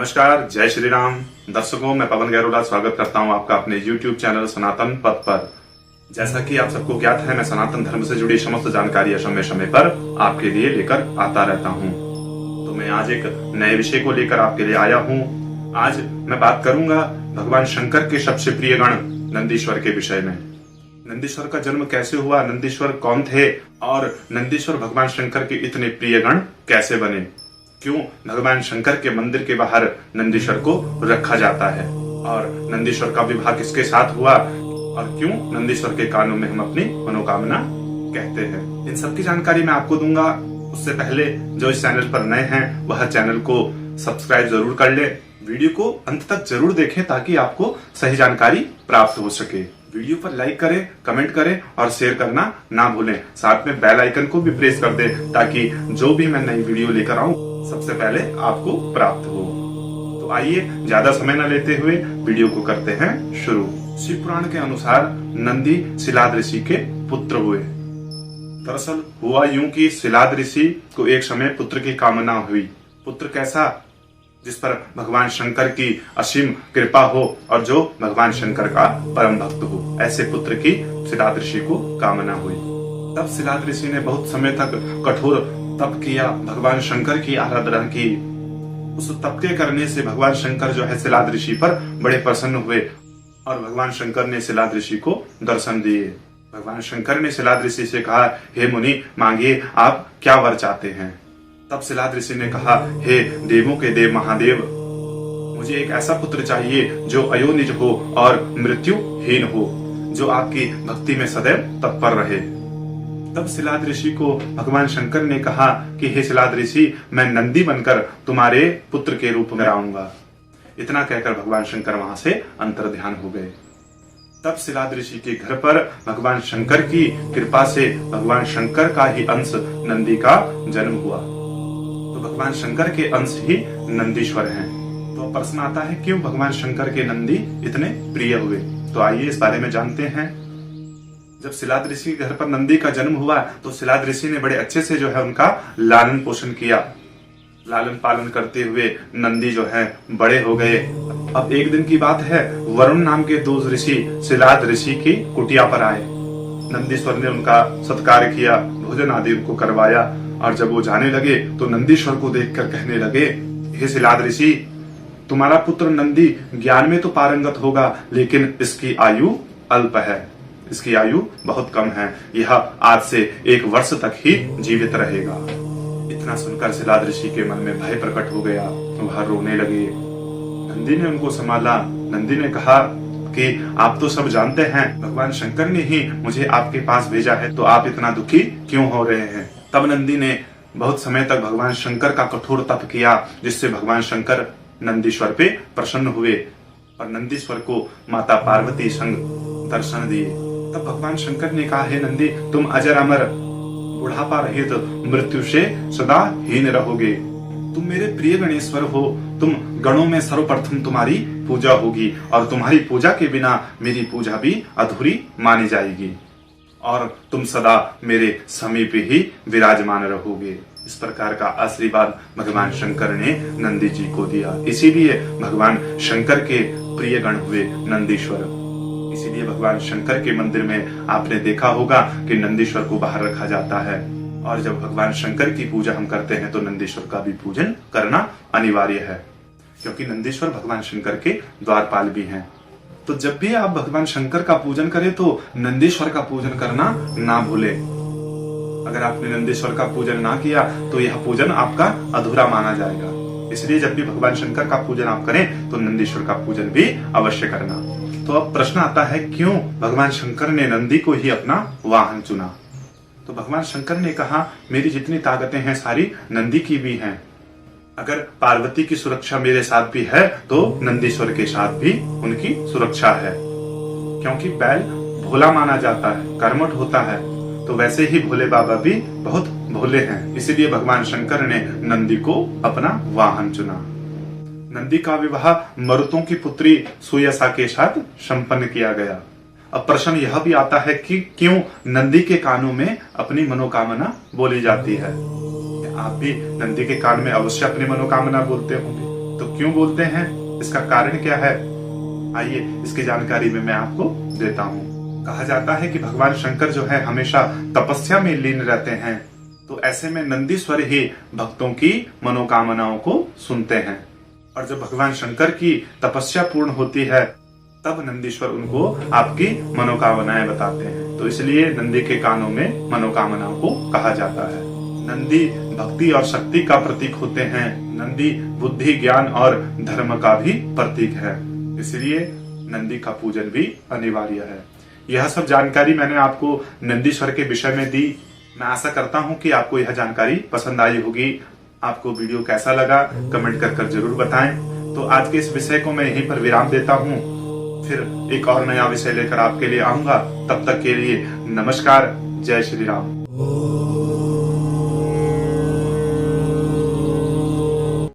नमस्कार, जय श्री राम। दर्शकों, मैं पवन गैरोला स्वागत करता हूं आपका अपने YouTube चैनल सनातन पथ पर। जैसा कि आप सबको ज्ञात है, मैं सनातन धर्म से जुड़ी समस्त जानकारी समय समय पर आपके लिए लेकर आता रहता हूं। तो मैं आज एक नए विषय को लेकर आपके लिए आया हूं। आज मैं बात करूंगा भगवान शंकर के सबसे प्रिय गण नंदीश्वर के विषय में। नंदीश्वर का जन्म कैसे हुआ, नंदीश्वर कौन थे और नंदीश्वर भगवान शंकर के इतने प्रिय गण कैसे बने, क्यों भगवान शंकर के मंदिर के बाहर नंदीश्वर को रखा जाता है और नंदीश्वर का विवाह किसके साथ हुआ और क्यों नंदीश्वर के कानों में हम अपनी मनोकामना कहते हैं, इन सब की जानकारी मैं आपको दूंगा। उससे पहले जो इस चैनल पर नए हैं वह चैनल को सब्सक्राइब जरूर कर ले, वीडियो को अंत तक जरूर देखें ताकि आपको सही जानकारी प्राप्त हो सके। वीडियो पर लाइक करें, कमेंट करें और शेयर करना ना भूलें। साथ में बेल आइकन को भी प्रेस कर दें ताकि जो भी मैं नई वीडियो लेकर आऊं सबसे पहले आपको प्राप्त हो। तो आइए ज्यादा समय न लेते हुए वीडियो को करते हैं शुरू। शिव पुराण के अनुसार नंदी शिलाद ऋषि के पुत्र हुए। दरअसल हुआ यूं कि शिलाद ऋषि को एक समय पुत्र की कामना हुई। पुत्र कैसा, जिस पर भगवान शंकर की असीम कृपा हो और जो भगवान शंकर का परम भक्त हो, ऐसे पुत्र की शिलाद ऋषि को कामना हुई। तब शिलाद ऋषि ने बहुत समय तक कठोर तप किया, भगवान शंकर की आराधना की। उस तप के करने से भगवान शंकर जो है शिलाद ऋषि पर बड़े प्रसन्न हुए और भगवान शंकर ने शिलाद ऋषि को दर्शन दिए। भगवान शंकर ने शिलाद ऋषि से कहा, हे मुनि, मांगिए आप क्या वर चाहते हैं। तब शिलाद ऋषि ने कहा, हे देवों के देव महादेव, मुझे एक ऐसा पुत्र चाहिए जो अयोनिज हो और मृत्युहीन हो, जो आपकी भक्ति में सदैव तत्पर रहे। तब शिलाद ऋषि को भगवान शंकर ने कहा कि हे शिलाद ऋषि, मैं नंदी बनकर तुम्हारे पुत्र के रूप में आऊंगा। इतना कहकर भगवान शंकर वहां से अंतर्ध्यान हो गए। तब शिलाद ऋषि के घर पर भगवान शंकर की कृपा से भगवान शंकर का ही अंश नंदी का जन्म हुआ। तो भगवान शंकर के अंश ही नंदीश्वर हैं। तो प्रश्न आता है, क्यों भगवान शंकर के नंदी इतने प्रिय हुए। तो आइए इस बारे में जानते हैं। जब शिलाद ऋषि के घर पर नंदी का जन्म हुआ तो शिलाद ऋषि ने बड़े अच्छे से जो है उनका लालन पोषण किया। लालन पालन करते हुए नंदी जो है बड़े हो गए। अब एक दिन की बात है, वरुण नाम के दो ऋषि शिलाद ऋषि की कुटिया पर आए। नंदीश्वर ने उनका सत्कार किया, भोजन आदि उनको करवाया और जब वो जाने लगे तो नंदीश्वर को देखकर कहने लगे, हे शिलाद ऋषि, तुम्हारा पुत्र नंदी ज्ञान में तो पारंगत होगा लेकिन इसकी आयु अल्प है, इसकी आयु बहुत कम है, यह आज से 1 वर्ष तक ही जीवित रहेगा। इतना सुनकर शिलाद ऋषि के मन में भय प्रकट हो गया, वह रोने लगे। नंदी ने उनको संभाला। नंदी ने कहा कि आप तो सब जानते हैं, भगवान शंकर ने ही मुझे आपके पास भेजा है, तो आप इतना दुखी क्यों हो रहे हैं। तब नंदी ने बहुत समय तक भगवान शंकर का कठोर तप किया, जिससे भगवान शंकर नंदीश्वर पे प्रसन्न हुए और नंदीश्वर को माता पार्वती संग दर्शन दिए। तब भगवान शंकर ने कहा, हे नंदी, तुम अजर अमर बुढ़ापा रहित मृत्यु से सदा हीन रहोगे। तुम मेरे प्रिय गणेश्वर हो, तुम गणों में सर्वप्रथम तुम्हारी पूजा होगी और तुम्हारी पूजा के बिना मेरी पूजा भी अधूरी मानी जाएगी और तुम सदा मेरे समीप ही विराजमान रहोगे। इस प्रकार का आशीर्वाद भगवान शंकर ने नंदी जी को दिया। इसीलिए भगवान शंकर के प्रिय गण हुए नंदीश्वर। इसीलिए भगवान शंकर के मंदिर में आपने देखा होगा कि नंदीश्वर को बाहर रखा जाता है और जब भगवान शंकर की पूजा हम करते हैं तो नंदीश्वर का भी पूजन करना अनिवार्य है, क्योंकि नंदीश्वर भगवान शंकर के द्वारपाल भी हैं। तो जब भी आप भगवान शंकर का पूजन करें तो नंदीश्वर का पूजन करना ना भूलें। अगर आपने नंदीश्वर का पूजन ना किया तो यह पूजन आपका अधूरा माना जाएगा। इसलिए जब भी भगवान शंकर का पूजन आप करें तो नंदीश्वर का पूजन भी अवश्य करना। तो अब प्रश्न आता है, क्यों भगवान शंकर ने नंदी को ही अपना वाहन चुना। तो भगवान शंकर ने कहा, मेरी जितनी ताकतें हैं सारी नंदी की भी हैं। अगर पार्वती की सुरक्षा मेरे साथ भी है तो नंदीश्वर के साथ भी उनकी सुरक्षा है, क्योंकि बैल भोला माना जाता है, कर्मठ होता है, तो वैसे ही भोले बाबा भी बहुत भोले हैं। इसीलिए भगवान शंकर ने नंदी को अपना वाहन चुना। नंदी का विवाह मरुतों की पुत्री सुयसा के साथ संपन्न किया गया। अब प्रश्न यह भी आता है कि क्यों नंदी के कानों में अपनी मनोकामना बोली जाती है। आप भी नंदी के कान में अवश्य अपनी मनोकामना बोलते होंगे। तो क्यों बोलते हैं, इसका कारण क्या है, आइए इसकी जानकारी में मैं आपको देता हूँ। कहा जाता है कि भगवान शंकर जो है हमेशा तपस्या में लीन रहते हैं, तो ऐसे में नंदीश्वर ही भक्तों की मनोकामनाओं को सुनते हैं। और जब भगवान शंकर की तपस्या पूर्ण होती है तब नंदीश्वर उनको आपकी मनोकामनाएं बताते हैं। तो इसलिए नंदी के कानों में मनोकामनाओं को कहा जाता है। नंदी भक्ति और शक्ति का प्रतीक होते हैं। नंदी बुद्धि, ज्ञान और धर्म का भी प्रतीक है, इसलिए नंदी का पूजन भी अनिवार्य है। यह सब जानकारी मैंने आपको नंदीश्वर के विषय में दी। मैं आशा करता हूं कि आपको यह जानकारी पसंद आई होगी। आपको वीडियो कैसा लगा कमेंट कर जरूर बताएं। तो आज के इस विषय को मैं यहीं पर विराम देता हूं, फिर एक और नया विषय लेकर आपके लिए आऊंगा। तब तक के लिए नमस्कार, जय श्री राम।